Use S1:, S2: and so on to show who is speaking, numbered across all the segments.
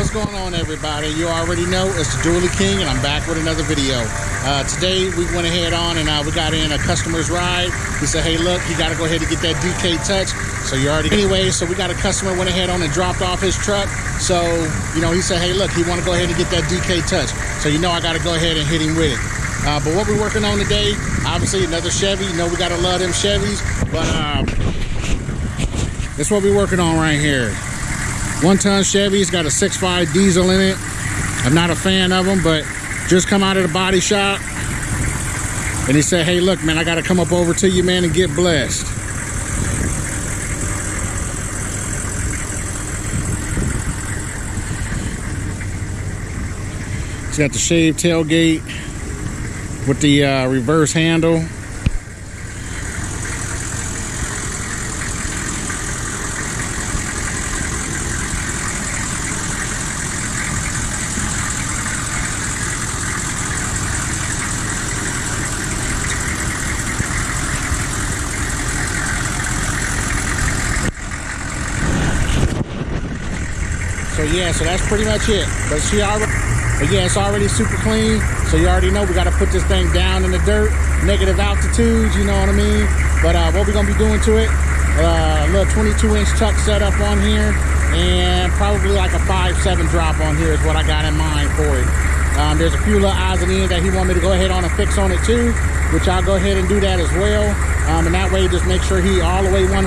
S1: What's going on, everybody? You already know it's the Dually King, and I'm back with another video. Today we went ahead on and we got in a customer's ride. He said, hey, look, you got to go ahead and get that DK Touch. So you already anyway. So we got a customer went ahead on and dropped off his truck. So he said, hey, look, he want to go ahead and get that DK Touch. So I got to go ahead and hit him with it. But what we're working on today, obviously another Chevy. We got to love them Chevys. But that's what we're working on right here. 1-ton Chevy's got a 6.5 diesel in it. I'm not a fan of them, but just come out of the body shop. And he said, hey, look, man, I got to come up over to you, man, and get blessed. It's got the shaved tailgate with the reverse handle. So that's pretty much it. But it's already super clean. So you already know we got to put this thing down in the dirt, negative altitudes, you know what I mean? But what we're gonna be doing to it, a little 22-inch chuck setup on here, and probably like a 5.7 drop on here is what I got in mind for it. There's a few little odds and ends that he want me to go ahead on and fix on it too, which I'll go ahead and do that as well. And that way, just make sure he all the way 100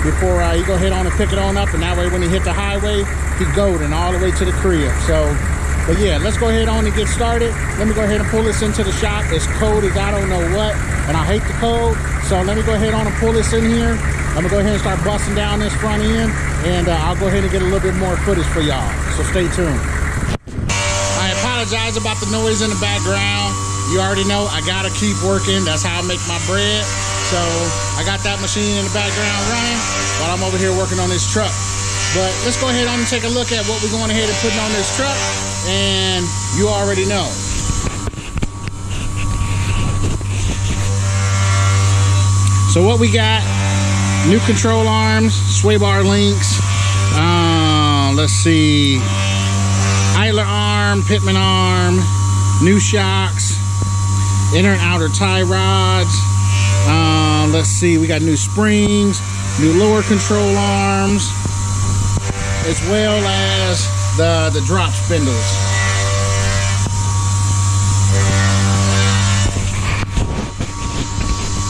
S1: before he go ahead on and pick it on up, and that way when he hit the highway, he golden all the way to the crib. So, but yeah, let's go ahead on and get started. Let me go ahead and pull this into the shop. It's cold as I don't know what, and I hate the cold. So let me go ahead on and pull this in here. I'm gonna go ahead and start busting down this front end, and I'll go ahead and get a little bit more footage for y'all. So stay tuned. I apologize about the noise in the background. You already know I gotta keep working. That's how I make my bread. So I got that machine in the background running while I'm over here working on this truck. But let's go ahead on and take a look at what we're going ahead and putting on this truck. And you already know. So what we got, new control arms, sway bar links. Let's see, idler arm, pitman arm, new shocks, inner and outer tie rods. Let's see, we got new springs, new lower control arms, as well as the drop spindles.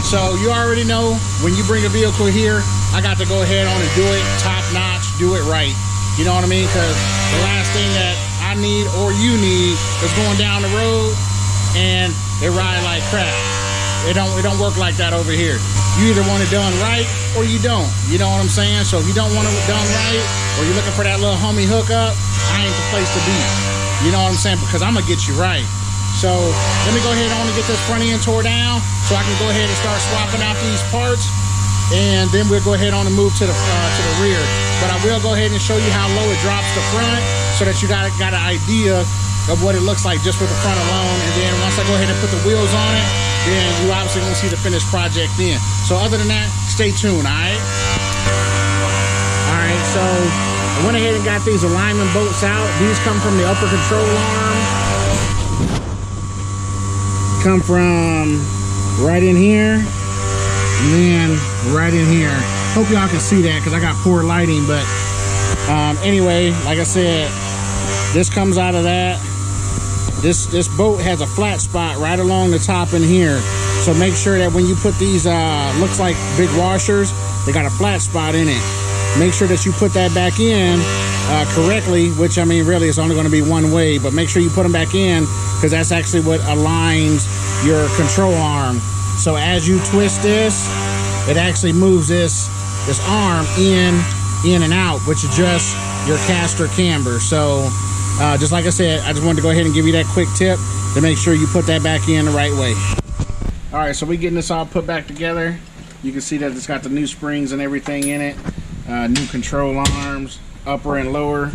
S1: So you already know when you bring a vehicle here, I got to go ahead on and do it top notch, do it right. You know what I mean? Because the last thing that I need or you need is going down the road and it ride like crap. It don't work like that over here. You either want it done right or you don't. You know what I'm saying? So if you don't want it done right, or you're looking for that little homie hookup, I ain't the place to be. You know what I'm saying? Because I'm gonna get you right. So let me go ahead on and get this front end tore down so I can go ahead and start swapping out these parts, and then we'll go ahead on and move to the rear. But I will go ahead and show you how low it drops the front so that you got an idea of what it looks like just with the front alone. And then once I go ahead and put the wheels on it, then you obviously gonna see the finished project then. So other than that, stay tuned, all right? All right, so I went ahead and got these alignment bolts out. These come from the upper control arm. Come from right in here, and then right in here. Hope y'all can see that because I got poor lighting, but anyway, like I said, this comes out of that. This bolt has a flat spot right along the top in here. So make sure that when you put these, looks like big washers, they got a flat spot in it. Make sure that you put that back in correctly, which I mean, really it's only gonna be one way, but make sure you put them back in because that's actually what aligns your control arm. So as you twist this, it actually moves this arm in and out, which adjusts your caster camber. So just like I said, I just wanted to go ahead and give you that quick tip to make sure you put that back in the right way. All right, so we're getting this all put back together. You can see that it's got the new springs and everything in it. New control arms, upper and lower.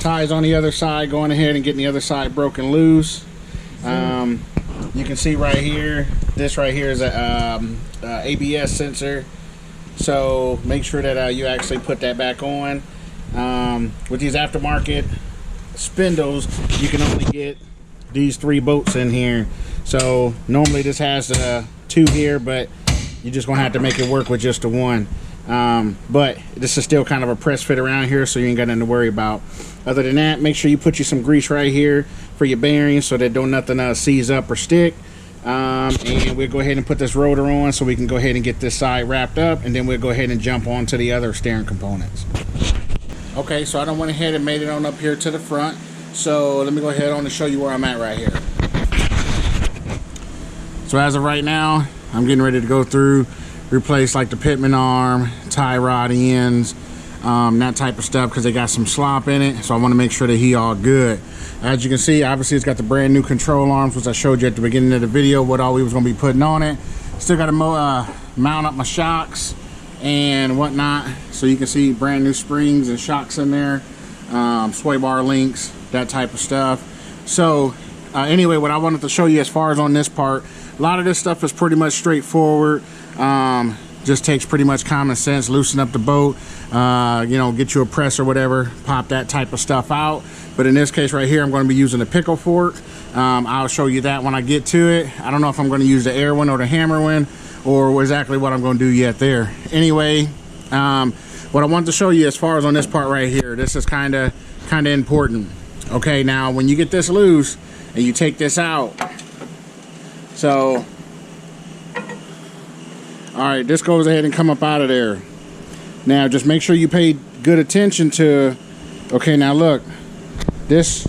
S1: Ties on the other side, going ahead and getting the other side broken loose. You can see right here, this right here is a ABS sensor. So make sure that you actually put that back on. With these aftermarket spindles, you can only get these 3 bolts in here. So normally this has 2 here, but you're just gonna have to make it work with just the 1. But this is still kind of a press fit around here, so you ain't got nothing to worry about. Other than that, make sure you put you some grease right here for your bearings so that don't nothing seize up or stick. And we'll go ahead and put this rotor on so we can go ahead and get this side wrapped up, and then we'll go ahead and jump on to the other steering components. Okay, so I done went ahead and made it on up here to the front. So let me go ahead on and show you where I'm at right here. So as of right now, I'm getting ready to go through, replace like the pitman arm, tie rod ends, that type of stuff, because they got some slop in it. So I want to make sure that he all good. As you can see, obviously it's got the brand new control arms, which I showed you at the beginning of the video what all we was going to be putting on it. Still got to mount up my shocks and whatnot, so you can see brand new springs and shocks in there, sway bar links, that type of stuff. So anyway, what I wanted to show you as far as on this part, a lot of this stuff is pretty much straightforward. Just takes pretty much common sense. Loosen up the boat, you know, get you a press or whatever, pop that type of stuff out. But in this case right here, I'm going to be using a pickle fork. I'll show you that when I get to it. I don't know if I'm going to use the air one or the hammer one, or exactly what I'm going to do yet there. Anyway, what I want to show you as far as on this part right here, this is kind of important. Okay, now when you get this loose and you take this out, so all right, this goes ahead and come up out of there. Now just make sure you pay good attention to, okay, now look, this,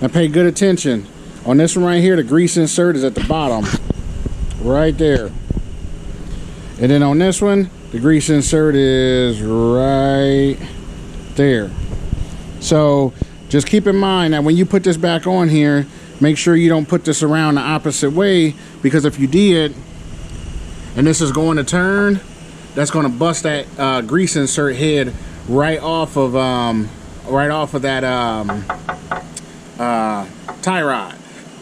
S1: now pay good attention on this one right here. The grease insert is at the bottom right there, and then on this one the grease insert is right there. So just keep in mind that when you put this back on here, make sure you don't put this around the opposite way, because if you did and this is going to turn, that's going to bust that grease insert head right off of that tie rod.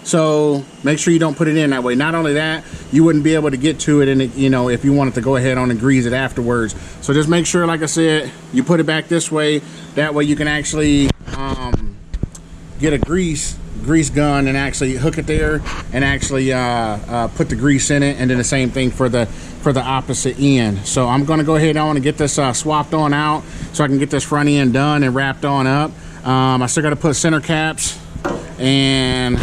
S1: So make sure you don't put it in that way. Not only that, you wouldn't be able to get to it, and you know, if you wanted to go ahead on and grease it afterwards. So just make sure, like I said, you put it back this way. That way you can actually get a grease gun and actually hook it there and actually put the grease in it, and then the same thing for the opposite end. So I'm going to go ahead on and get this swapped on out so I can get this front end done and wrapped on up. I still got to put center caps and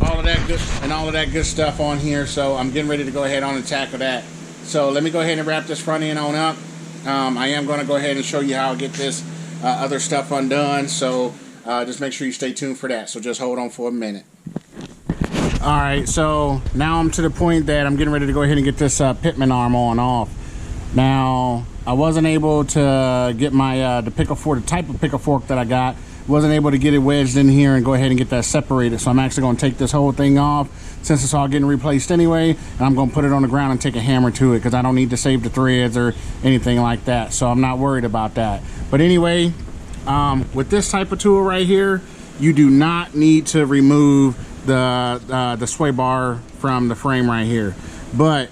S1: all of that good stuff on here, so I'm getting ready to go ahead on and tackle that. So let me go ahead and wrap this front end on up. I am going to go ahead and show you how I get this other stuff undone, so just make sure you stay tuned for that. So just hold on for a minute. All right, so now I'm to the point that I'm getting ready to go ahead and get this pitman arm on off. Now I wasn't able to get my the pickle fork, the type of pickle fork that I got, wasn't able to get it wedged in here and go ahead and get that separated. So I'm actually going to take this whole thing off, since it's all getting replaced anyway, and I'm going to put it on the ground and take a hammer to it, because I don't need to save the threads or anything like that. So I'm not worried about that. But anyway, with this type of tool right here, you do not need to remove the sway bar from the frame right here. But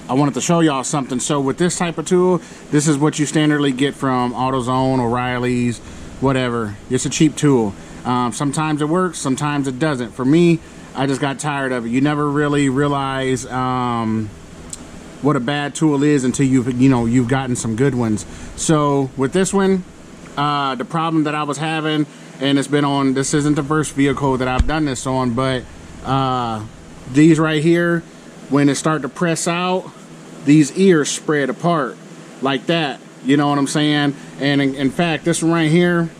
S1: I wanted to show y'all something. So with this type of tool, this is what you standardly get from AutoZone, O'Reilly's, whatever. It's a cheap tool. Sometimes it works, sometimes it doesn't. For me, I just got tired of it. You never really realize what a bad tool is until you've gotten some good ones. So with this one, the problem that I was having, and it's been on, this isn't the first vehicle that I've done this on, but these right here, when it start to press out, these ears spread apart like that. You know what I'm saying? And in fact, this one right here,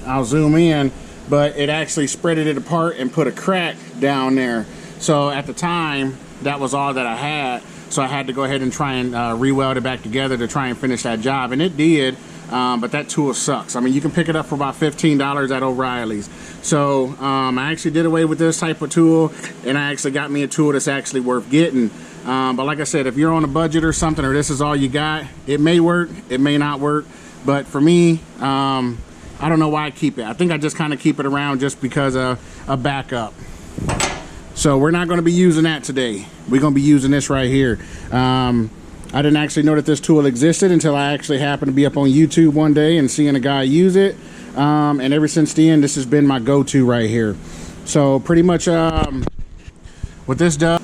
S1: I'll zoom in, but it actually spreaded it apart and put a crack down there. So at the time, that was all that I had. So I had to go ahead and try and re-weld it back together to try and finish that job. And it did, but that tool sucks. I mean, you can pick it up for about $15 at O'Reilly's. So I actually did away with this type of tool, and I actually got me a tool that's actually worth getting. But like I said, if you're on a budget or something, or this is all you got, it may work, it may not work. But for me, I don't know why I keep it. I think I just kind of keep it around just because of a backup. So we're not going to be using that today. We're going to be using this right here. I didn't actually know that this tool existed until I actually happened to be up on YouTube one day and seeing a guy use it. and ever since then, this has been my go-to right here. So pretty much what this does,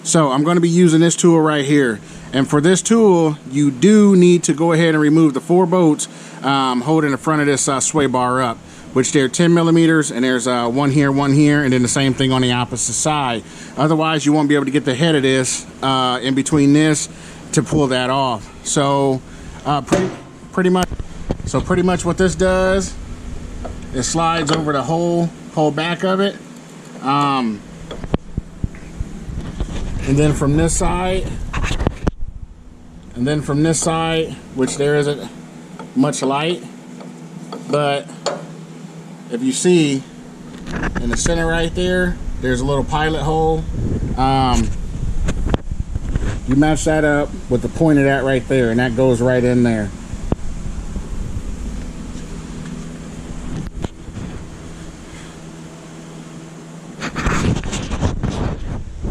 S1: so I'm going to be using this tool right here. And for this tool, you do need to go ahead and remove the 4 bolts holding the front of this sway bar up, which they're 10 millimeters, and there's one here, and then the same thing on the opposite side. Otherwise, you won't be able to get the head of this in between this to pull that off. So pretty much what this does, it slides over the whole back of it, and then from this side, which there isn't much light, but if you see in the center right there, there's a little pilot hole. You match that up with the point of that right there, and that goes right in there.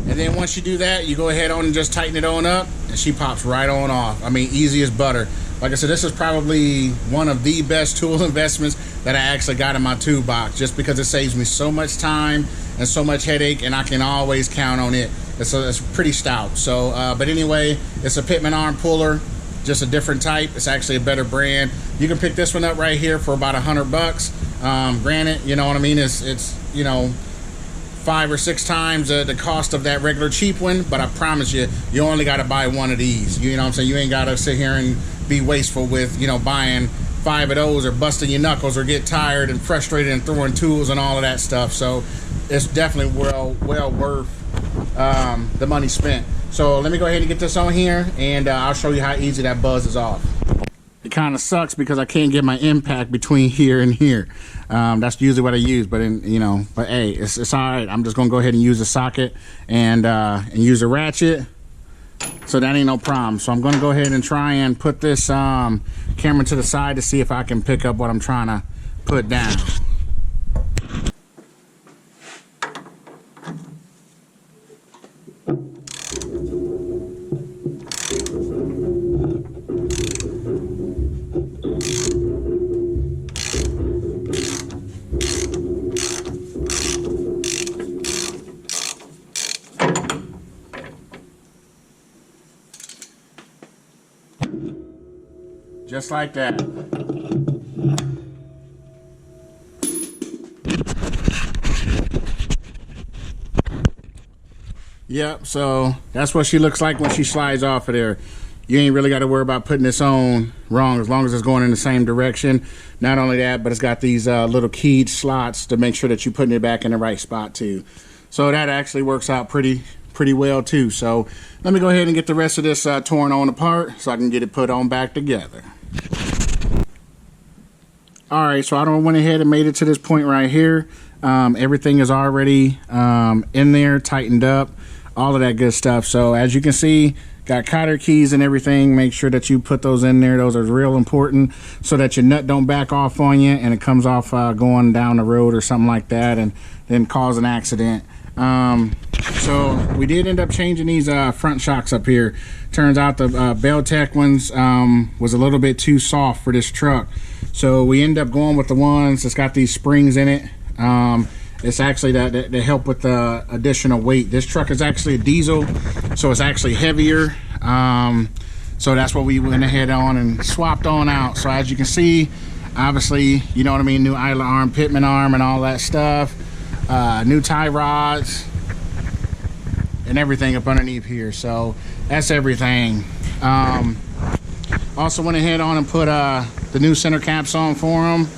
S1: And then once you do that, you go ahead on and just tighten it on up, and she pops right on off. I mean, easy as butter. Like I said, this is probably one of the best tool investments that I actually got in my toolbox, just because it saves me so much time and so much headache, and I can always count on it. It's pretty stout. So, but anyway, it's a Pitman arm puller, just a different type. It's actually a better brand. You can pick this one up right here for about $100. Granted, you know what I mean, it's you know, 5 or 6 times the cost of that regular cheap one, but I promise you, you only got to buy one of these. You know what I'm saying? You ain't got to sit here and be wasteful with, you know, buying 5 of those, or busting your knuckles, or get tired and frustrated and throwing tools and all of that stuff. So it's definitely well worth the money spent. So let me go ahead and get this on here, and I'll show you how easy that buzz is off. It kind of sucks because I can't get my impact between here and here. That's usually what I use, but but hey, it's all right. I'm just gonna go ahead and use the socket and use a ratchet. So that ain't no problem. So I'm gonna go ahead and try and put this camera to the side to see if I can pick up what I'm trying to put down. Just like that. Yep, so that's what she looks like when she slides off of there. You ain't really got to worry about putting this on wrong, as long as it's going in the same direction. Not only that, but it's got these little keyed slots to make sure that you're putting it back in the right spot too. So that actually works out pretty well too. So let me go ahead and get the rest of this torn on apart so I can get it put on back together. Alright, so I went ahead and made it to this point right here. Everything is already in there, tightened up, all of that good stuff. So as you can see, got cotter keys and everything. Make sure that you put those in there. Those are real important so that your nut don't back off on you and it comes off going down the road or something like that, and then cause an accident. So we did end up changing these front shocks up here. Turns out the Beltec ones was a little bit too soft for this truck, so we end up going with the ones that's got these springs in it. It's actually that help with the additional weight. This truck is actually a diesel, so it's actually heavier. So that's what we went ahead on and swapped on out. So as you can see, obviously, you know what I mean, new idler arm, Pitman arm, and all that stuff. New tie rods and everything up underneath here. So that's everything. Also went ahead on and put the new center caps on for them.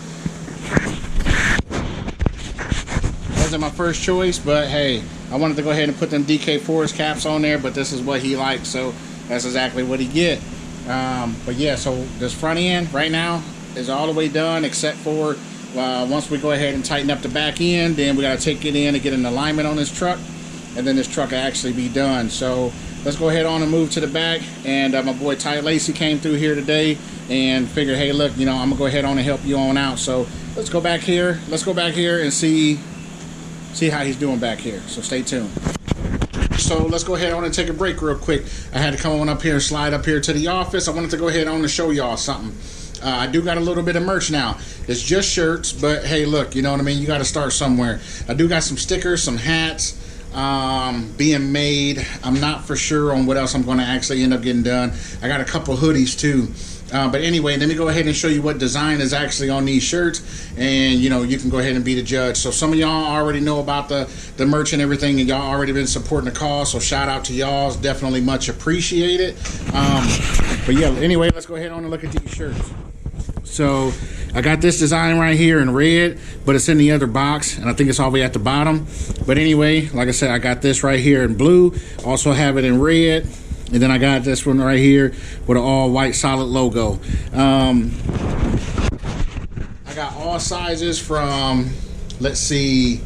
S1: Wasn't my first choice, but hey, I wanted to go ahead and put them DK Forest caps on there, but this is what he likes, so that's exactly what he get. But yeah, so this front end right now is all the way done, except for once we go ahead and tighten up the back end, then we got to take it in and get an alignment on this truck, and then this truck will actually be done. So let's go ahead on and move to the back. And my boy Ty Lacey came through here today and figured, hey, look, you know, I'm gonna go ahead on and help you on out. So let's go back here. Let's go back here and see how he's doing back here. So stay tuned. So let's go ahead on and take a break real quick. I had to come on up here and slide up here to the office. I wanted to go ahead on and show y'all something. I do got a little bit of merch now. It's just shirts, but hey, look, you know what I mean? You got to start somewhere. I do got some stickers, some hats being made. I'm not for sure on what else I'm going to actually end up getting done. I got a couple hoodies too. But anyway, let me go ahead and show you what design is actually on these shirts, and you know, you can go ahead and be the judge. So some of y'all already know about the merch and everything, and y'all already been supporting the cause, so shout out to y'all. It's definitely much appreciated. But yeah, anyway, let's go ahead on and look at these shirts. So I got this design right here in red, but it's in the other box, and I think it's all the way at the bottom. But anyway, like I said, I got this right here in blue, also have it in red. And then I got this one right here with an all white solid logo. I got all sizes from, let's see,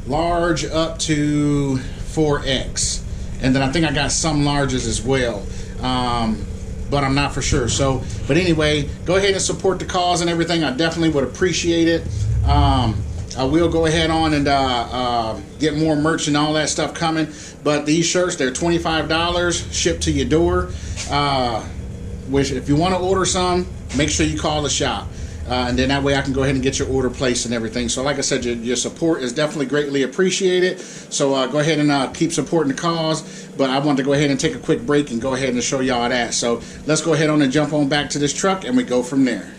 S1: large up to 4X. And then I think I got some larges as well. But I'm not for sure. So, but anyway, go ahead and support the cause and everything. I definitely would appreciate it. I will go ahead on and get more merch and all that stuff coming. But these shirts, they're $25 shipped to your door. Which, if you want to order some, make sure you call the shop. And then that way I can go ahead and get your order placed and everything. So like I said, your support is definitely greatly appreciated. So go ahead and keep supporting the cause. But I want to go ahead and take a quick break and go ahead and show y'all that. So let's go ahead on and jump on back to this truck and we go from there.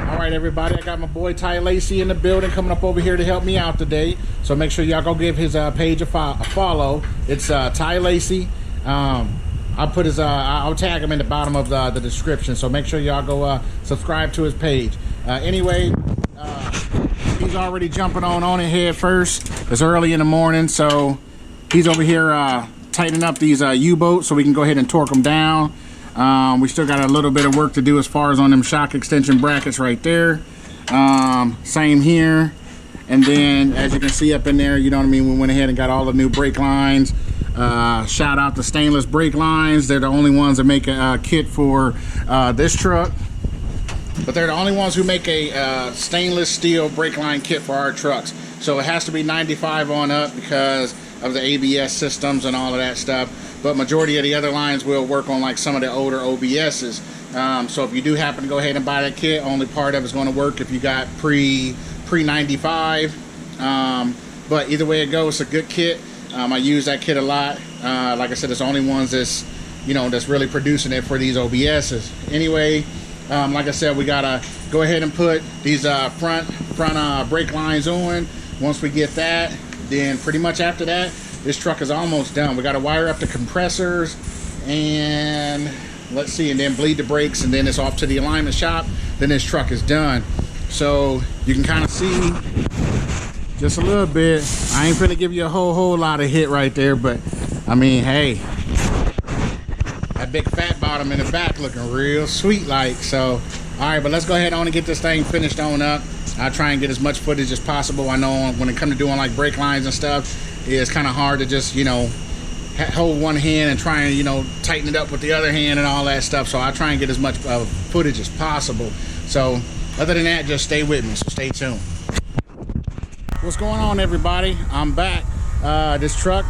S1: All right, everybody, I got my boy Ty Lacey in the building coming up over here to help me out today. So make sure y'all go give his page a follow. It's Ty Lacey. I'll put his I'll tag him in the bottom of the description, so make sure y'all go subscribe to his page. Anyway, he's already jumping on it head first. It's early in the morning, so he's over here tightening up these U-boats so we can go ahead and torque them down. We still got a little bit of work to do as far as on them shock extension brackets right there. Same here. And then as you can see up in there, you know what I mean, we went ahead and got all the new brake lines. Shout out to Stainless brake lines. They're the only ones that make a kit for this truck, but they're the only ones who make a stainless steel brake line kit for our trucks. So it has to be 95 on up because of the ABS systems and all of that stuff. But majority of the other lines will work on like some of the older OBSs. So if you do happen to go ahead and buy that kit, only part of it's going to work if you got pre 95. But either way it goes, it's a good kit. I use that kit a lot. Like I said, it's the only ones that's, you know, that's really producing it for these OBSs. Anyway, like I said, we gotta go ahead and put these front brake lines on. Once we get that, then pretty much after that, this truck is almost done. We gotta wire up the compressors and let's see, and then bleed the brakes, and then it's off to the alignment shop. Then this truck is done. So you can kind of see just a little bit. I ain't finna give you a whole lot of hit right there, but I mean, hey, that big fat bottom in the back looking real sweet like. So all right, but let's go ahead on and get this thing finished on up. I'll try and get as much footage as possible. I know when it comes to doing like brake lines and stuff, it's kind of hard to just, you know, hold one hand and try and, you know, tighten it up with the other hand and all that stuff. So I'll try and get as much footage as possible. So other than that, just stay with me, so stay tuned. What's going on, everybody? I'm back. This truck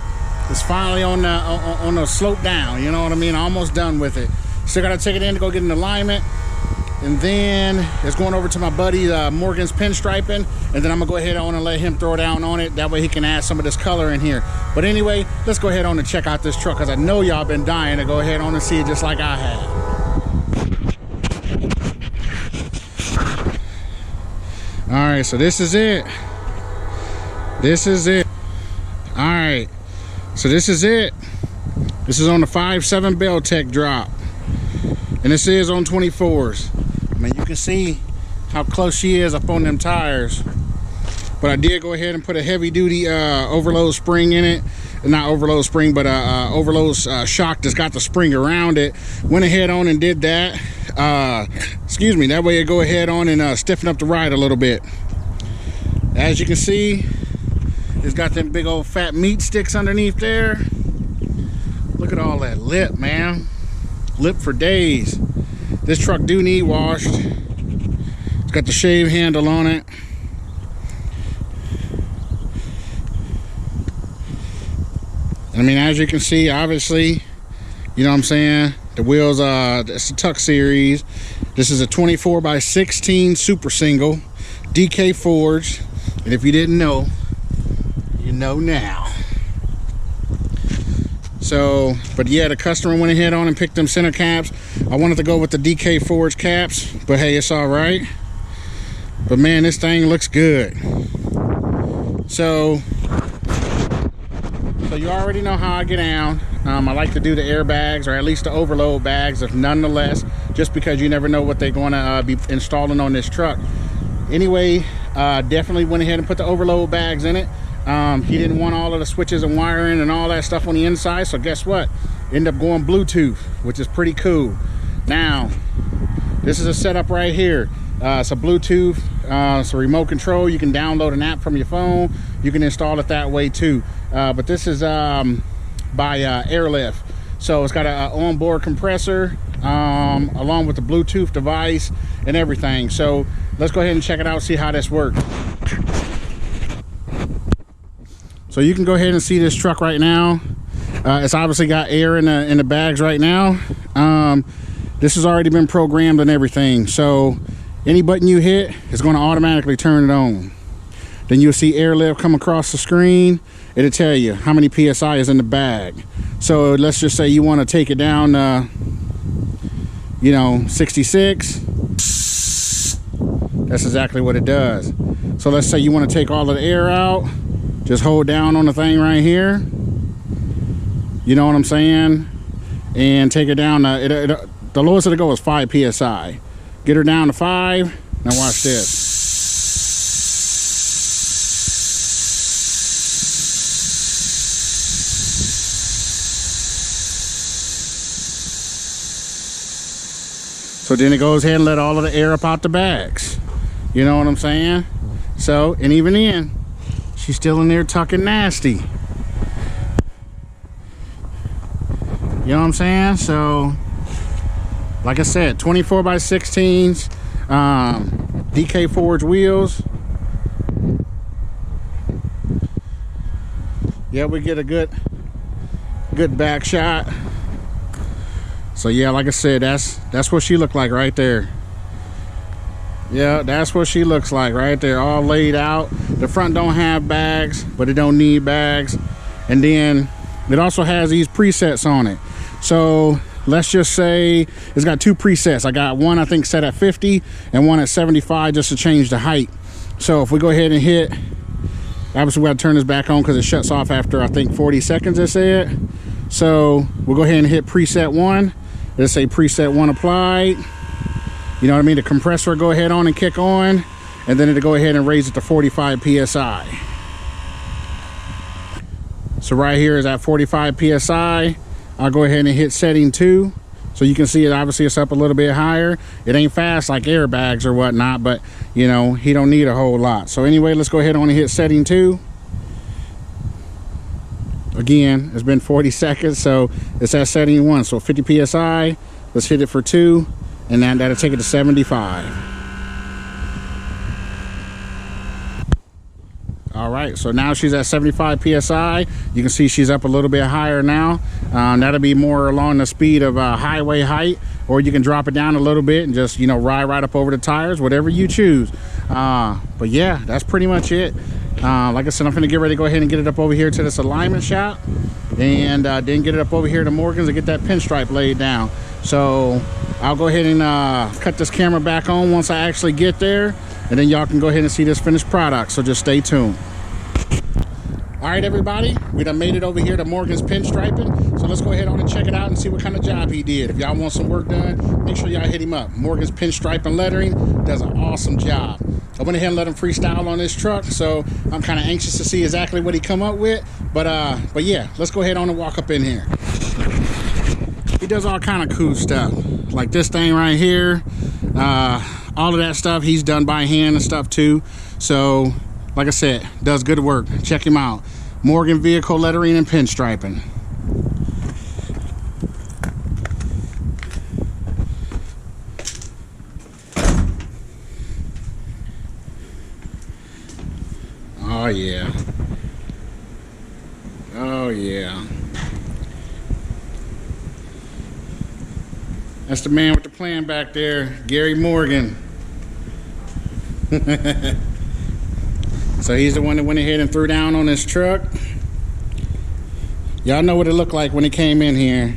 S1: is finally on the slope down, you know what I mean? Almost done with it. Still gotta take it in to go get an alignment, and then it's going over to my buddy Morgan's pinstriping, and then I'm gonna go ahead on and let him throw down on it. That way he can add some of this color in here. But anyway, let's go ahead on and check out this truck, because I know y'all been dying to go ahead on and see it just like I have. All right, so this is it. This is it. All right, so this is it. This is on the 5.7 Beltec drop, and this is on 24s. I mean, you can see how close she is up on them tires. But I did go ahead and put a heavy duty overload spring in it. Not overload spring, but overload shock that's got the spring around it. Went ahead on and did that. Excuse me, that way it go ahead on and stiffen up the ride a little bit. As you can see, it's got them big old fat meat sticks underneath there. Look at all that lip, man. Lip for days. This truck do need washed. It's got the shave handle on it. I mean, as you can see, obviously, you know what I'm saying, the wheels, it's the Tuck series. This is a 24x16 super single DK forged, and if you didn't know, you know now. So, but yeah, the customer went ahead on and picked them center caps. I wanted to go with the DK forged caps, but hey, it's all right. But man, this thing looks good. So you already know how I get down. I like to do the airbags, or at least the overload bags, if nonetheless, just because you never know what they're going to be installing on this truck. Anyway, definitely went ahead and put the overload bags in it. He didn't want all of the switches and wiring and all that stuff on the inside, so guess what? Ended up going Bluetooth, which is pretty cool. Now, this is a setup right here. It's a Bluetooth, it's a remote control. You can download an app from your phone. You can install it that way too. But this is by Airlift. So it's got an onboard compressor along with the Bluetooth device and everything. So let's go ahead and check it out, see how this works. So you can go ahead and see this truck right now. It's obviously got air in the bags right now. This has already been programmed and everything. So any button you hit is going to automatically turn it on. Then you'll see Airlift come across the screen. It'll tell you how many PSI is in the bag. So let's just say you want to take it down, you know, 66. That's exactly what it does. So let's say you want to take all of the air out. Just hold down on the thing right here. You know what I'm saying? And take it down. The lowest it'll go is 5 PSI. Get her down to 5. Now watch this. So then it goes ahead and let all of the air up out the bags. You know what I'm saying? So, and even then, she's still in there tucking nasty. You know what I'm saying? So, like I said, 24x16s, DK forged wheels. Yeah, we get a good back shot. So yeah, like I said, that's what she looked like right there. Yeah, that's what she looks like right there, all laid out. The front don't have bags, but it don't need bags. And then it also has these presets on it. So let's just say it's got 2 presets. I got one I think set at 50 and one at 75 just to change the height. So if we go ahead and hit, obviously we got to turn this back on because it shuts off after I think 40 seconds it said. So we'll go ahead and hit preset 1. Let's say preset 1 applied. You know what I mean? The compressor will go ahead on and kick on, and then it'll go ahead and raise it to 45 PSI. So right here is at 45 PSI. I'll go ahead and hit setting 2. So you can see it, obviously it's up a little bit higher. It ain't fast like airbags or whatnot, but you know, he don't need a whole lot. So anyway, let's go ahead on and hit setting 2. Again, it's been 40 seconds, so it's at setting 1. So 50 PSI, let's hit it for 2, and that'll take it to 75. All right, so now she's at 75 PSI. You can see she's up a little bit higher now. That'll be more along the speed of highway height, or you can drop it down a little bit and just, you know, ride right up over the tires, whatever you choose. But yeah, that's pretty much it. Like I said, I'm gonna get ready to go ahead and get it up over here to this alignment shop, and then get it up over here to Morgan's and get that pinstripe laid down. So I'll go ahead and cut this camera back on once I actually get there, and then y'all can go ahead and see this finished product. So just stay tuned. All right, everybody, we done made it over here to Morgan's Pinstriping. So let's go ahead on and check it out and see what kind of job he did. If y'all want some work done, make sure y'all hit him up. Morgan's Pinstriping Lettering does an awesome job. I went ahead and let him freestyle on this truck, so I'm kind of anxious to see exactly what he come up with. But yeah, let's go ahead on and walk up in here. He does all kind of cool stuff, like this thing right here. All of that stuff he's done by hand and stuff too. So like I said, does good work. Check him out. Morgan Vehicle Lettering and Pinstriping. Oh yeah. Oh yeah. That's the man with the plan back there, Gary Morgan. So he's the one that went ahead and threw down on this truck. Y'all know what it looked like when he came in here.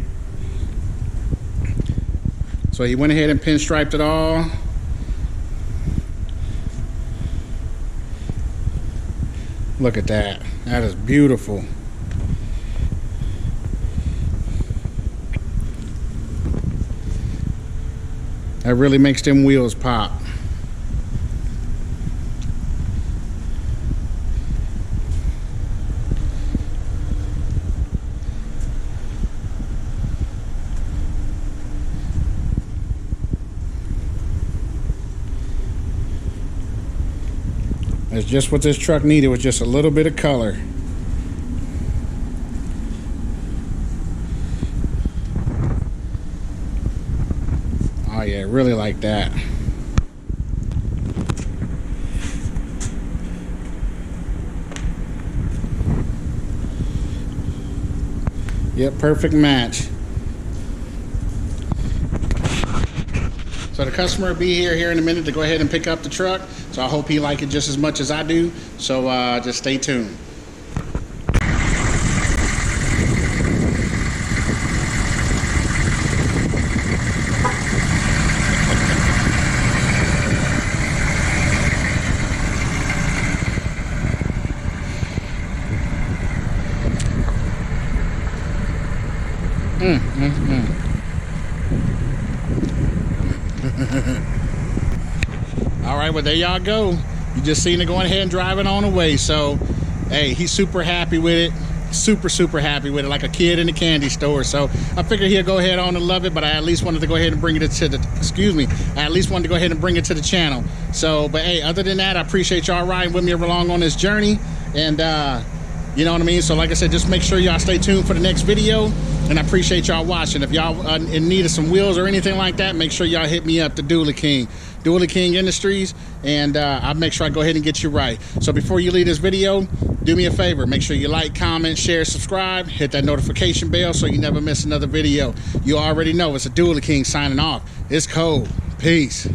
S1: So he went ahead and pinstriped it all. Look at that. That is beautiful. That really makes them wheels pop. That's just what this truck needed, was just a little bit of color. Oh yeah, really like that. Yep, perfect match. So the customer will be here in a minute to go ahead and pick up the truck. So I hope he likes it just as much as I do. So just stay tuned. All right, well there y'all go. You just seen it going ahead and driving on away. So hey, he's super happy with it. Super happy with it, like a kid in a candy store. So I figured he'll go ahead on and love it, but I at least wanted to go ahead and bring it to the, I at least wanted to go ahead and bring it to the channel. So, but hey, other than that, I appreciate y'all riding with me along on this journey. And you know what I mean? So like I said, just make sure y'all stay tuned for the next video. And I appreciate y'all watching. If y'all in need of some wheels or anything like that, make sure y'all hit me up, the Dually King Industries, and I'll make sure I go ahead and get you right. So before you leave this video, do me a favor. Make sure you like, comment, share, subscribe, hit that notification bell so you never miss another video. You already know it's a Dually King signing off. It's cold. Peace.